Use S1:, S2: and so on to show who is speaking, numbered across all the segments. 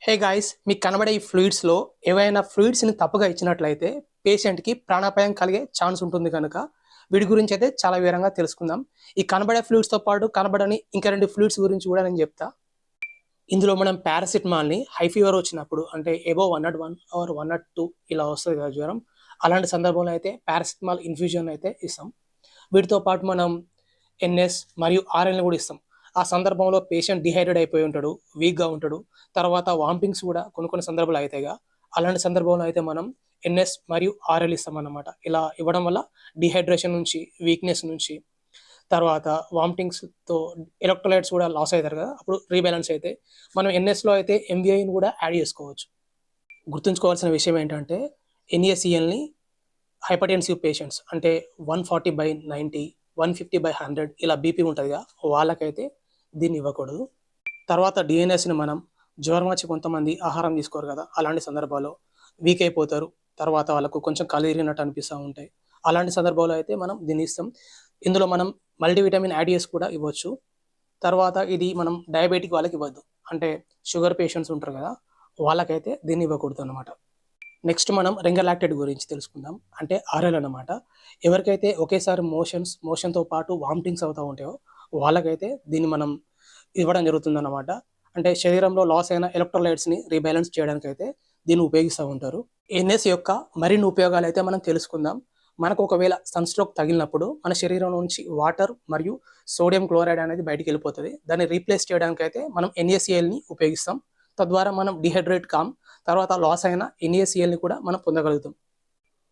S1: Hey guys, మీకు కనబడే ఈ ఫ్లూయిడ్స్‌లో ఏవైనా ఫ్లూయిడ్స్‌ని తప్పుగా ఇచ్చినట్లయితే పేషెంట్‌కి ప్రాణాపాయం కలిగే ఛాన్స్ ఉంటుంది కనుక వీటి గురించి అయితే చాలా వివరంగా తెలుసుకుందాం. ఈ కనబడే ఫ్లూయిడ్స్‌తో పాటు కనబడని ఇంకా 2 ఫ్లూయిడ్స్ గురించి కూడా నేను చెప్తా. ఇందులో మనం పారాసిటమాల్‌ని హై ఫీవర్ వచ్చినప్పుడు అంటే అబోవ్ 101 ఆర్ 102 ఇలా వస్తది కదా జ్వరం. అలాంటి సందర్భంలో అయితే పారాసిటమాల్ ఇన్‌ఫ్యూజన్ అయితే ఇస్తాం. వీటితో పాటు మనం ఎన్ఎస్ మరియు ఆర్ఎల్‌ని కూడా ఇస్తాం. ఆ సందర్భంలో పేషెంట్ డీహైడ్రేట్ అయిపోయి ఉంటాడు, వీక్‌గా ఉంటాడు. తర్వాత వామిటింగ్స్ కూడా కొన్ని కొన్ని సందర్భాలు అయితాయిగా. అలాంటి సందర్భంలో అయితే మనం ఎన్ఎస్ మరియు ఆర్ఎల్ ఇస్తామన్నమాట. ఇలా ఇవ్వడం వల్ల డీహైడ్రేషన్ నుంచి, వీక్‌నెస్ నుంచి, తర్వాత వామిటింగ్స్‌తో ఎలక్ట్రోలైట్స్ కూడా లాస్ అయితారు కదా! అప్పుడు రీబాలన్స్ అయితాయి. మనం ఎన్ఎస్‌లో అయితే ఎంవీఐని కూడా యాడ్ చేసుకోవచ్చు. గుర్తుంచుకోవాల్సిన విషయం ఏంటంటే ఎన్ఏసీఎల్‌ని హైపర్‌టెన్సివ్ పేషెంట్స్ అంటే 140/90, 150/100 ఇలా బీపీ ఉంటదిగా, వాళ్ళకైతే దీన్ని ఇవ్వకూడదు. తర్వాత డీఎన్ఎస్‌ని మనం జ్వరం వచ్చి కొంతమంది ఆహారం తీసుకోరు కదా! అలాంటి సందర్భాల్లో వీక్ అయిపోతారు. తర్వాత వాళ్ళకు కొంచెం కళ్ళు తిరిగినట్టు అనిపిస్తా ఉంటాయి. అలాంటి సందర్భంలో అయితే మనం దీన్ని ఇస్తాం. ఇందులో మనం మల్టీవిటమిన్ యాడ్ చేసి కూడా ఇవ్వచ్చు. తర్వాత ఇది మనం డయాబెటిక్ వాళ్ళకి ఇవ్వద్దు. అంటే షుగర్ పేషెంట్స్ ఉంటారు కదా! వాళ్ళకైతే దీన్ని ఇవ్వకూడదనమాట. నెక్స్ట్ మనం రింగర్ గురించి తెలుసుకుందాం. అంటే ఆర్ఎల్ అన్నమాట. ఎవరికైతే ఒకేసారి మోషన్‌తో పాటు వామిటింగ్స్ అవుతా ఉంటాయో వాళ్ళకైతే దీన్ని మనం ఇవ్వడం జరుగుతుందన్నమాట. అంటే శరీరంలో లాస్ అయిన ఎలక్ట్రోలైట్స్‌ని రీబాలన్స్ చేయడానికైతే దీన్ని ఉపయోగిస్తా ఉంటారు. ఎన్ఎస్ యొక్క మరిన్ని ఉపయోగాలైతే మనం తెలుసుకుందాం. మనకు ఒకవేళ సన్ స్ట్రోక్ తగిలినప్పుడు మన శరీరం నుంచి వాటర్ మరియు సోడియం క్లోరైడ్ అనేది బయటికెళ్ళిపోతది. దాన్ని రీప్లేస్ చేయడానికైతే మనం ఎన్ఏసీఎల్‌ని ఉపయోగిస్తాం. తద్వారా మనం డీహైడ్రేట్ కామ్ తర్వాత లాస్ అయిన ఎన్ఏసీఎల్‌ని కూడా మనం పొందగలుగుతాం.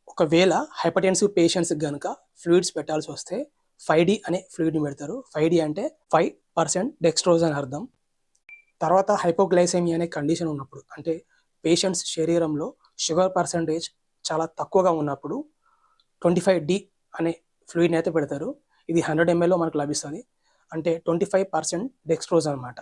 S1: ఒకవేళ హైపర్‌టెన్సివ్ పేషెంట్స్‌కి గనుక ఫ్లూయిడ్స్ పెట్టాల్సొస్తే 5డి అనే ఫ్లూయిడ్‌ని పెడతారు. 5డి అంటే 5% డెక్స్ట్రోజ్ అని అర్థం. తర్వాత హైపోగ్లైసెమియా అనే కండిషన్ ఉన్నప్పుడు అంటే పేషెంట్స్ శరీరంలో షుగర్ పర్సెంటేజ్ చాలా తక్కువగా ఉన్నప్పుడు 25డి అనే ఫ్లూయిడ్‌ని అయితే పెడతారు. ఇది 100 ఎంఎల్‌లో మనకు లభిస్తది. అంటే 25% డెక్స్ట్రోజ్ అనమాట.